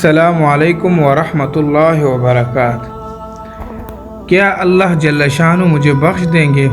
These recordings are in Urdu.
السلام علیکم ورحمۃ اللہ وبرکاتہ۔ کیا اللہ جل شانہ مجھے بخش دیں گے؟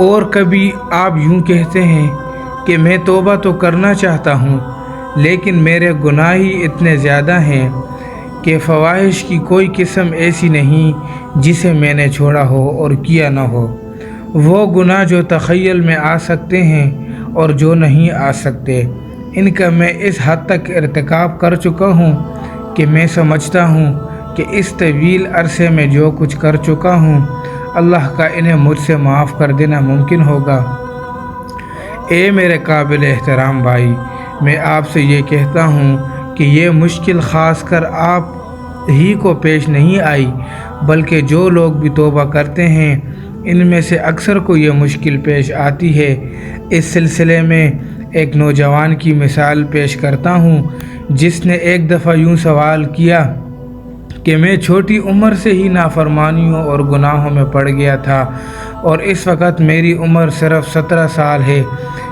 اور کبھی آپ یوں کہتے ہیں کہ میں توبہ تو کرنا چاہتا ہوں لیکن میرے گناہ ہی اتنے زیادہ ہیں کہ فواحش کی کوئی قسم ایسی نہیں جسے میں نے چھوڑا ہو اور کیا نہ ہو۔ وہ گناہ جو تخیل میں آ سکتے ہیں اور جو نہیں آ سکتے، ان کا میں اس حد تک ارتکاب کر چکا ہوں کہ میں سمجھتا ہوں کہ اس طویل عرصے میں جو کچھ کر چکا ہوں اللہ کا انہیں مجھ سے معاف کر دینا ممکن ہوگا۔ اے میرے قابل احترام بھائی، میں آپ سے یہ کہتا ہوں کہ یہ مشکل خاص کر آپ ہی کو پیش نہیں آئی، بلکہ جو لوگ بھی توبہ کرتے ہیں ان میں سے اکثر کو یہ مشکل پیش آتی ہے۔ اس سلسلے میں ایک نوجوان کی مثال پیش کرتا ہوں جس نے ایک دفعہ یوں سوال کیا کہ میں چھوٹی عمر سے ہی نافرمانیوں اور گناہوں میں پڑ گیا تھا اور اس وقت میری عمر صرف 17 سال ہے۔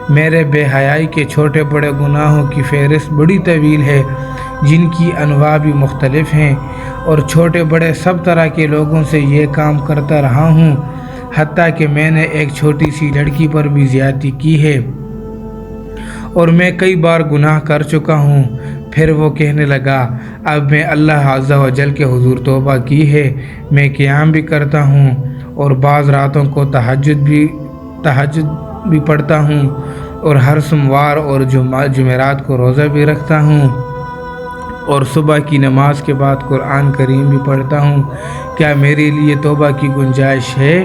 میرے بے حیائی کے چھوٹے بڑے گناہوں کی فہرست بڑی طویل ہے جن کی انواع بھی مختلف ہیں، اور چھوٹے بڑے سب طرح کے لوگوں سے یہ کام کرتا رہا ہوں، حتیٰ کہ میں نے ایک چھوٹی سی لڑکی پر بھی زیادتی کی ہے اور میں کئی بار گناہ کر چکا ہوں۔ پھر وہ کہنے لگا، اب میں اللہ عز و جل کے حضور توبہ کی ہے، میں قیام بھی کرتا ہوں اور بعض راتوں کو تہجد بھی پڑھتا ہوں اور ہر سوموار اور جمعرات کو روزہ بھی رکھتا ہوں اور صبح کی نماز کے بعد قرآن کریم بھی پڑھتا ہوں۔ کیا میرے لیے توبہ کی گنجائش ہے؟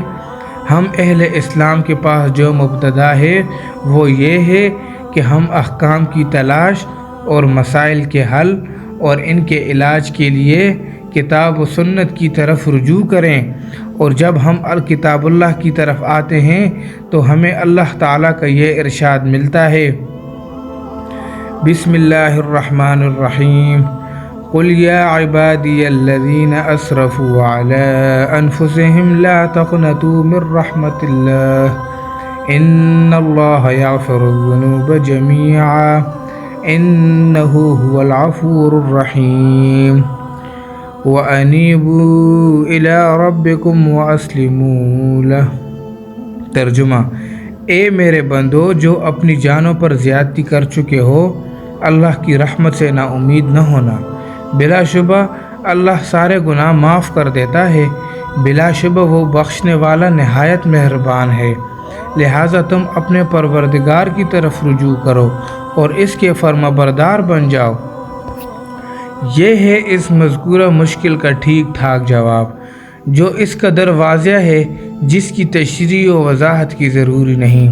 ہم اہل اسلام کے پاس جو مبتدا ہے وہ یہ ہے کہ ہم احکام کی تلاش اور مسائل کے حل اور ان کے علاج کے لیے کتاب و سنت کی طرف رجوع کریں، اور جب ہم کتاب اللہ کی طرف آتے ہیں تو ہمیں اللہ تعالیٰ کا یہ ارشاد ملتا ہے، بسم اللہ الرحمن الرحیم، قل یا عبادی الذین اسرفوا علی انفسهم لا تقنطوا من رحمت اللہ ان اللہ یغفر الذنوب جميعا انہ هو الغفور الرحیم وانیبوا الی ربکم واسلموا لہ۔ ترجمہ: اے میرے بندو جو اپنی جانوں پر زیادتی کر چکے ہو، اللہ کی رحمت سے نا امید نہ ہونا۔ بلا شبہ اللہ سارے گناہ معاف کر دیتا ہے، بلا شبہ وہ بخشنے والا نہایت مہربان ہے۔ لہٰذا تم اپنے پروردگار کی طرف رجوع کرو اور اس کے فرما بردار بن جاؤ۔ یہ ہے اس مذکورہ مشکل کا ٹھیک ٹھاک جواب، جو اس قدر واضح ہے جس کی تشریح و وضاحت کی ضروری نہیں۔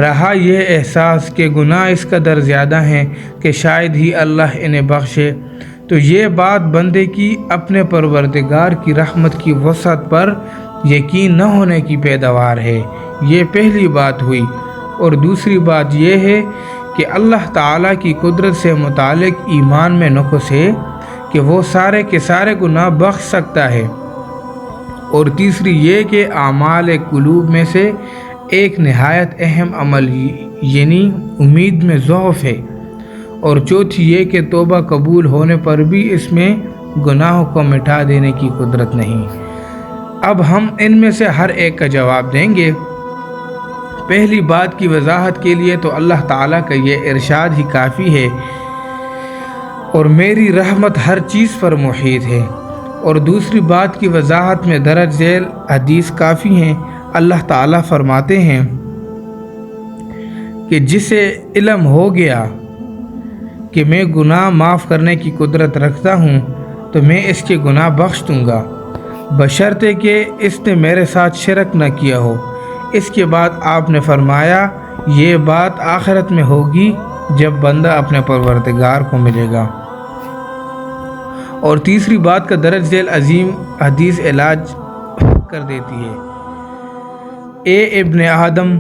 رہا یہ احساس کہ گناہ اس قدر زیادہ ہیں کہ شاید ہی اللہ انہیں بخشے، تو یہ بات بندے کی اپنے پروردگار کی رحمت کی وسعت پر یقین نہ ہونے کی پیداوار ہے۔ یہ پہلی بات ہوئی، اور دوسری بات یہ ہے کہ اللہ تعالیٰ کی قدرت سے متعلق ایمان میں نقص ہے کہ وہ سارے کے سارے گناہ بخش سکتا ہے، اور تیسری یہ کہ اعمال قلوب میں سے ایک نہایت اہم عمل یعنی امید میں ضعف ہے، اور چوتھی یہ کہ توبہ قبول ہونے پر بھی اس میں گناہوں کو مٹا دینے کی قدرت نہیں۔ اب ہم ان میں سے ہر ایک کا جواب دیں گے۔ پہلی بات کی وضاحت کے لیے تو اللہ تعالیٰ کا یہ ارشاد ہی کافی ہے، اور میری رحمت ہر چیز پر محیط ہے، اور دوسری بات کی وضاحت میں درج ذیل حدیث کافی ہیں۔ اللہ تعالیٰ فرماتے ہیں کہ جسے علم ہو گیا کہ میں گناہ معاف کرنے کی قدرت رکھتا ہوں تو میں اس کے گناہ بخش دوں گا، بشرطے کہ اس نے میرے ساتھ شرک نہ کیا ہو۔ اس کے بعد آپ نے فرمایا یہ بات آخرت میں ہوگی جب بندہ اپنے پروردگار کو ملے گا۔ اور تیسری بات کا درج ذیل عظیم حدیث علاج کر دیتی ہے، اے ابن آدم،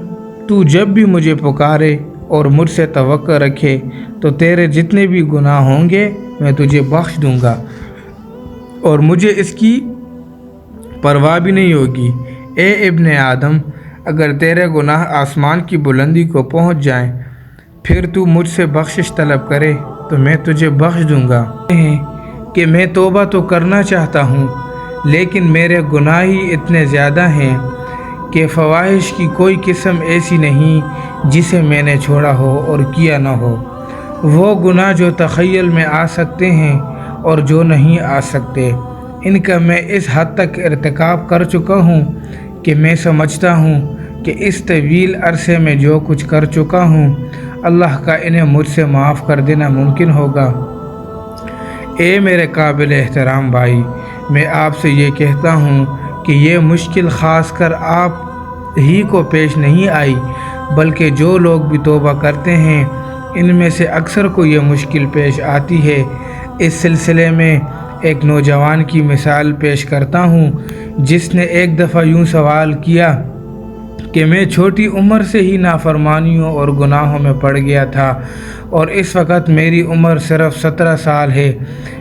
تو جب بھی مجھے پکارے اور مجھ سے توقع رکھے تو تیرے جتنے بھی گناہ ہوں گے میں تجھے بخش دوں گا، اور مجھے اس کی پرواہ بھی نہیں ہوگی۔ اے ابن آدم، اگر تیرے گناہ آسمان کی بلندی کو پہنچ جائیں پھر تو مجھ سے بخشش طلب کرے تو میں تجھے بخش دوں گا کہ میں توبہ تو کرنا چاہتا ہوں لیکن میرے گناہ ہی اتنے زیادہ ہیں کہ فواحش کی کوئی قسم ایسی نہیں جسے میں نے چھوڑا ہو اور کیا نہ ہو۔ وہ گناہ جو تخیل میں آ سکتے ہیں اور جو نہیں آ سکتے، ان کا میں اس حد تک ارتکاب کر چکا ہوں کہ میں سمجھتا ہوں کہ اس طویل عرصے میں جو کچھ کر چکا ہوں اللہ کا انہیں مجھ سے معاف کر دینا ممکن ہوگا۔ اے میرے قابل احترام بھائی، میں آپ سے یہ کہتا ہوں کہ یہ مشکل خاص کر آپ ہی کو پیش نہیں آئی، بلکہ جو لوگ بھی توبہ کرتے ہیں ان میں سے اکثر کو یہ مشکل پیش آتی ہے۔ اس سلسلے میں ایک نوجوان کی مثال پیش کرتا ہوں جس نے ایک دفعہ یوں سوال کیا کہ میں چھوٹی عمر سے ہی نافرمانیوں اور گناہوں میں پڑ گیا تھا اور اس وقت میری عمر صرف 17 سال ہے۔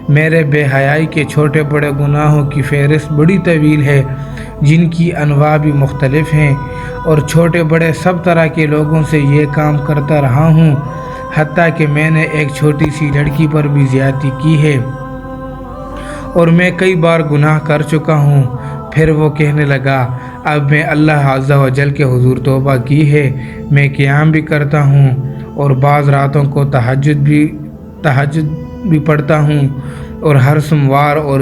میرے بے حیائی کے چھوٹے بڑے گناہوں کی فہرست بڑی طویل ہے جن کی انواع بھی مختلف ہیں، اور چھوٹے بڑے سب طرح کے لوگوں سے یہ کام کرتا رہا ہوں، حتیٰ کہ میں نے ایک چھوٹی سی لڑکی پر بھی زیادتی کی ہے اور میں کئی بار گناہ کر چکا ہوں۔ پھر وہ کہنے لگا، اب میں اللہ عز و جل کے حضور توبہ کی ہے، میں قیام بھی کرتا ہوں اور بعض راتوں کو تہجد بھی پڑھتا ہوں اور ہر سوموار اور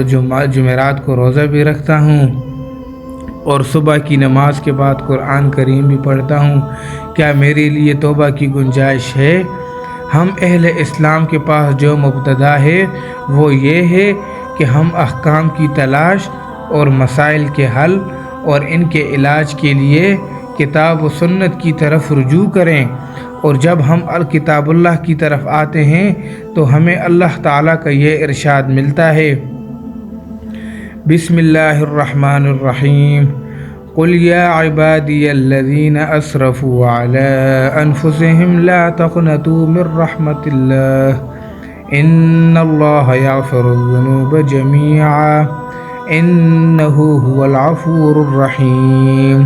جمعرات کو روزہ بھی رکھتا ہوں اور صبح کی نماز کے بعد قرآن کریم بھی پڑھتا ہوں۔ کیا میرے لیے توبہ کی گنجائش ہے؟ ہم اہل اسلام کے پاس جو مبتدا ہے وہ یہ ہے کہ ہم احکام کی تلاش اور مسائل کے حل اور ان کے علاج کے لیے کتاب و سنت کی طرف رجوع کریں، اور جب ہم کتاب اللہ کی طرف آتے ہیں تو ہمیں اللہ تعالیٰ کا یہ ارشاد ملتا ہے، بسم اللہ الرحمن الرحیم، قل یا عبادی الذین اسرفوا علی انفسهم لا تقنطوا من رحمت اللہ ان اللہ یغفر الذنوب جميعا انہ هو الغفور الرحیم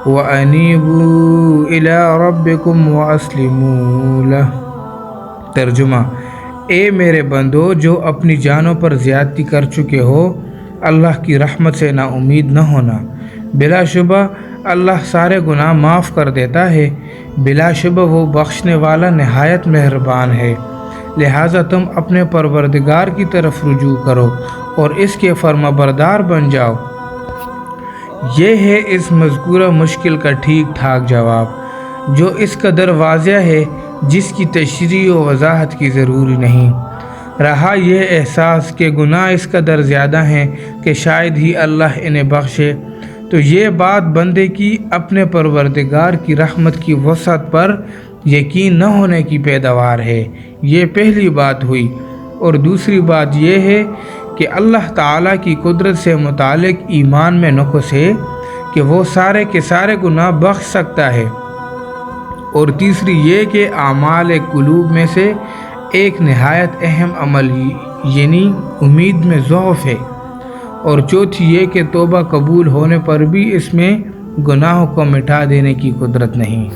وَأَنِيبُوا إِلَىٰ رَبِّكُمْ وَأَسْلِمُوا لَهُ۔ ترجمہ: اے میرے بندو جو اپنی جانوں پر زیادتی کر چکے ہو، اللہ کی رحمت سے نا امید نہ ہونا، بلا شبہ اللہ سارے گناہ معاف کر دیتا ہے، بلا شبہ وہ بخشنے والا نہایت مہربان ہے۔ لہٰذا تم اپنے پروردگار کی طرف رجوع کرو اور اس کے فرما بردار بن جاؤ۔ یہ ہے اس مذکورہ مشکل کا ٹھیک ٹھاک جواب، جو اس قدر واضح ہے جس کی تشریح و وضاحت کی ضروری نہیں۔ رہا یہ احساس کہ گناہ اس قدر زیادہ ہیں کہ شاید ہی اللہ انہیں بخشے، تو یہ بات بندے کی اپنے پروردگار کی رحمت کی وسعت پر یقین نہ ہونے کی پیداوار ہے۔ یہ پہلی بات ہوئی، اور دوسری بات یہ ہے کہ اللہ تعالیٰ کی قدرت سے متعلق ایمان میں نقص ہے کہ وہ سارے کے سارے گناہ بخش سکتا ہے، اور تیسری یہ کہ اعمال قلوب میں سے ایک نہایت اہم عمل یعنی امید میں ضعف ہے، اور چوتھی یہ کہ توبہ قبول ہونے پر بھی اس میں گناہوں کو مٹا دینے کی قدرت نہیں۔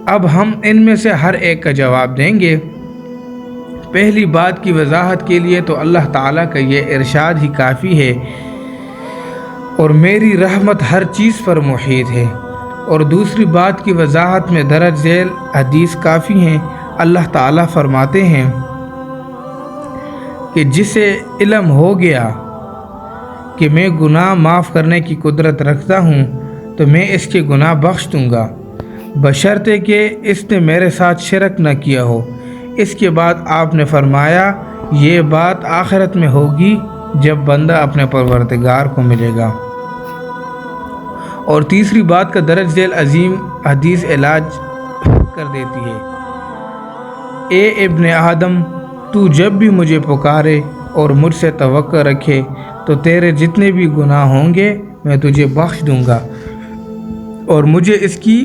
اب ہم ان میں سے ہر ایک کا جواب دیں گے۔ پہلی بات کی وضاحت کے لیے تو اللہ تعالیٰ کا یہ ارشاد ہی کافی ہے، اور میری رحمت ہر چیز پر محیط ہے، اور دوسری بات کی وضاحت میں درج ذیل حدیث کافی ہیں۔ اللہ تعالیٰ فرماتے ہیں کہ جسے علم ہو گیا کہ میں گناہ معاف کرنے کی قدرت رکھتا ہوں تو میں اس کے گناہ بخش دوں گا، بشرطے کہ اس نے میرے ساتھ شرک نہ کیا ہو۔ اس کے بعد آپ نے فرمایا یہ بات آخرت میں ہوگی جب بندہ اپنے پروردگار کو ملے گا۔ اور تیسری بات کا درج ذیل عظیم حدیث علاج کر دیتی ہے، اے ابن آدم، تو جب بھی مجھے پکارے اور مجھ سے توقع رکھے تو تیرے جتنے بھی گناہ ہوں گے میں تجھے بخش دوں گا، اور مجھے اس کی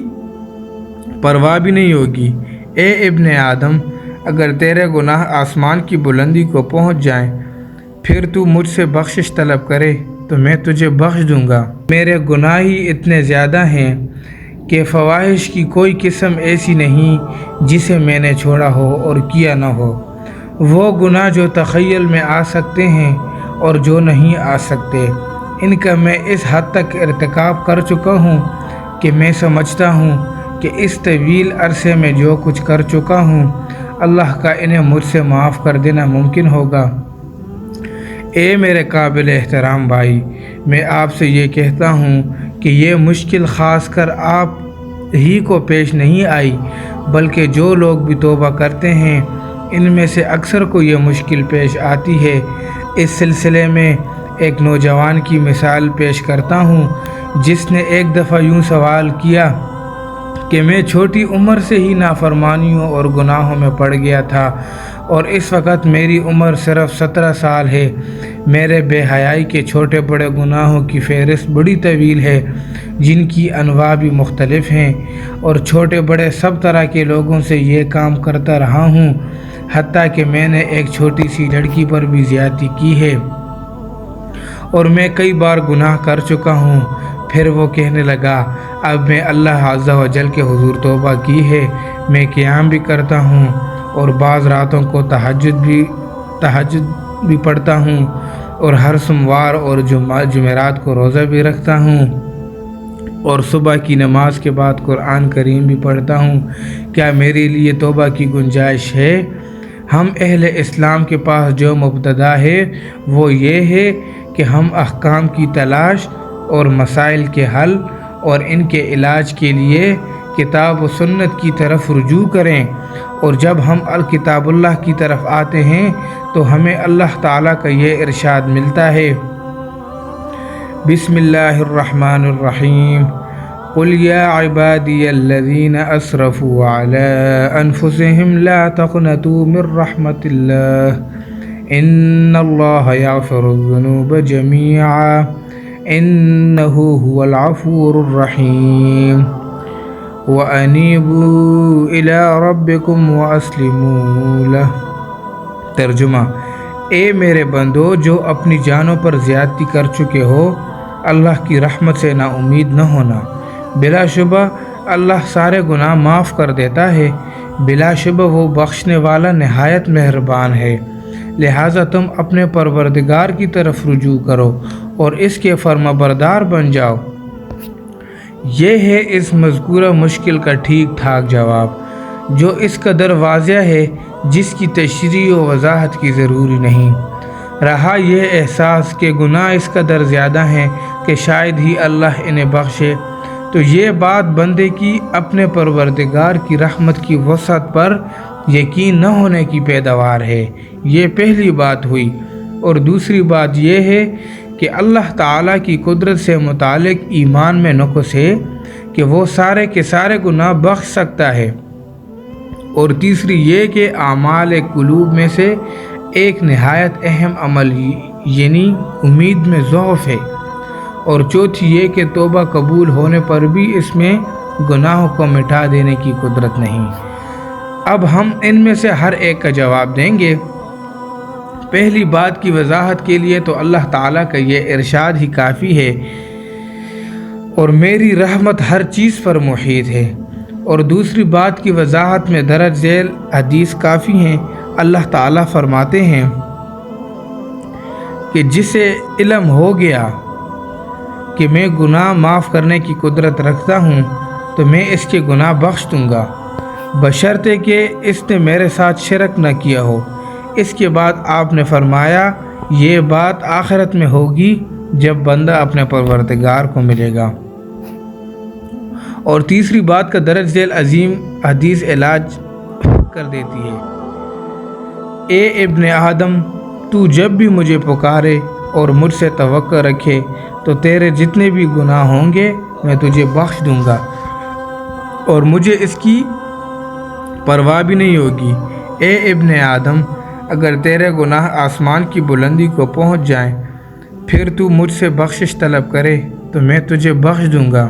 پرواہ بھی نہیں ہوگی۔ اے ابن آدم، اگر تیرے گناہ آسمان کی بلندی کو پہنچ جائیں پھر تو مجھ سے بخشش طلب کرے تو میں تجھے بخش دوں گا۔ میرے گناہ ہی اتنے زیادہ ہیں کہ فواحش کی کوئی قسم ایسی نہیں جسے میں نے چھوڑا ہو اور کیا نہ ہو۔ وہ گناہ جو تخیل میں آ سکتے ہیں اور جو نہیں آ سکتے، ان کا میں اس حد تک ارتکاب کر چکا ہوں کہ میں سمجھتا ہوں کہ اس طویل عرصے میں جو کچھ کر چکا ہوں اللہ کا انہیں مجھ سے معاف کر دینا ممکن ہوگا۔ اے میرے قابل احترام بھائی، میں آپ سے یہ کہتا ہوں کہ یہ مشکل خاص کر آپ ہی کو پیش نہیں آئی، بلکہ جو لوگ بھی توبہ کرتے ہیں ان میں سے اکثر کو یہ مشکل پیش آتی ہے۔ اس سلسلے میں ایک نوجوان کی مثال پیش کرتا ہوں جس نے ایک دفعہ یوں سوال کیا کہ میں چھوٹی عمر سے ہی نافرمانیوں اور گناہوں میں پڑ گیا تھا اور اس وقت میری عمر صرف 17 سال ہے۔ میرے بے حیائی کے چھوٹے بڑے گناہوں کی فہرست بڑی طویل ہے جن کی انواع بھی مختلف ہیں، اور چھوٹے بڑے سب طرح کے لوگوں سے یہ کام کرتا رہا ہوں، حتیٰ کہ میں نے ایک چھوٹی سی لڑکی پر بھی زیادتی کی ہے اور میں کئی بار گناہ کر چکا ہوں۔ پھر وہ کہنے لگا، اب میں اللہ عز و جل کے حضور توبہ کی ہے، میں قیام بھی کرتا ہوں اور بعض راتوں کو تہجد بھی پڑھتا ہوں اور ہر سوموار اور جمعرات کو روزہ بھی رکھتا ہوں اور صبح کی نماز کے بعد قرآن کریم بھی پڑھتا ہوں۔ کیا میرے لیے توبہ کی گنجائش ہے؟ ہم اہل اسلام کے پاس جو مبتدا ہے وہ یہ ہے کہ ہم احکام کی تلاش اور مسائل کے حل اور ان کے علاج کے لیے کتاب و سنت کی طرف رجوع کریں، اور جب ہم الکتاب اللہ کی طرف آتے ہیں تو ہمیں اللہ تعالیٰ کا یہ ارشاد ملتا ہے، بسم اللہ الرحمن الرحیم، قل یا عبادی الذین اسرفوا علی انفسہم لا تقنطوا من رحمت اللہ ان اللہ یغفر الذنوب جمیعا انہ هو الغفور الرحیم وَأَنِيبُوا إِلَىٰ رَبِّكُمْ وَأَسْلِمُوا لَهُ۔ ترجمہ: اے میرے بندو جو اپنی جانوں پر زیادتی کر چکے ہو، اللہ کی رحمت سے نا امید نہ ہونا۔ بلا شبہ اللہ سارے گناہ معاف کر دیتا ہے، بلا شبہ وہ بخشنے والا نہایت مہربان ہے۔ لہٰذا تم اپنے پروردگار کی طرف رجوع کرو اور اس کے فرما بردار بن جاؤ۔ یہ ہے اس مذکورہ مشکل کا ٹھیک ٹھاک جواب، جو اس قدر واضح ہے جس کی تشریح و وضاحت کی ضروری نہیں۔ رہا یہ احساس کہ گناہ اس قدر زیادہ ہیں کہ شاید ہی اللہ انہیں بخشے، تو یہ بات بندے کی اپنے پروردگار کی رحمت کی وسعت پر یقین نہ ہونے کی پیداوار ہے۔ یہ پہلی بات ہوئی، اور دوسری بات یہ ہے کہ اللہ تعالیٰ کی قدرت سے متعلق ایمان میں نقص ہے کہ وہ سارے کے سارے گناہ بخش سکتا ہے، اور تیسری یہ کہ اعمال قلوب میں سے ایک نہایت اہم عمل یعنی امید میں ضعف ہے، اور چوتھی یہ کہ توبہ قبول ہونے پر بھی اس میں گناہوں کو مٹا دینے کی قدرت نہیں۔ اب ہم ان میں سے ہر ایک کا جواب دیں گے۔ پہلی بات کی وضاحت کے لیے تو اللہ تعالیٰ کا یہ ارشاد ہی کافی ہے، اور میری رحمت ہر چیز پر محیط ہے، اور دوسری بات کی وضاحت میں درج ذیل حدیث کافی ہیں۔ اللہ تعالیٰ فرماتے ہیں کہ جسے علم ہو گیا کہ میں گناہ معاف کرنے کی قدرت رکھتا ہوں تو میں اس کے گناہ بخش دوں گا، بشرطے کہ اس نے میرے ساتھ شرک نہ کیا ہو۔ اس کے بعد آپ نے فرمایا یہ بات آخرت میں ہوگی جب بندہ اپنے پروردگار کو ملے گا۔ اور تیسری بات کا درج ذیل عظیم حدیث علاج کر دیتی ہے، اے ابن آدم، تو جب بھی مجھے پکارے اور مجھ سے توقع رکھے تو تیرے جتنے بھی گناہ ہوں گے میں تجھے بخش دوں گا، اور مجھے اس کی پرواہ بھی نہیں ہوگی۔ اے ابن آدم، اگر تیرے گناہ آسمان کی بلندی کو پہنچ جائیں، پھر تو مجھ سے بخشش طلب کرے تو میں تجھے بخش دوں گا۔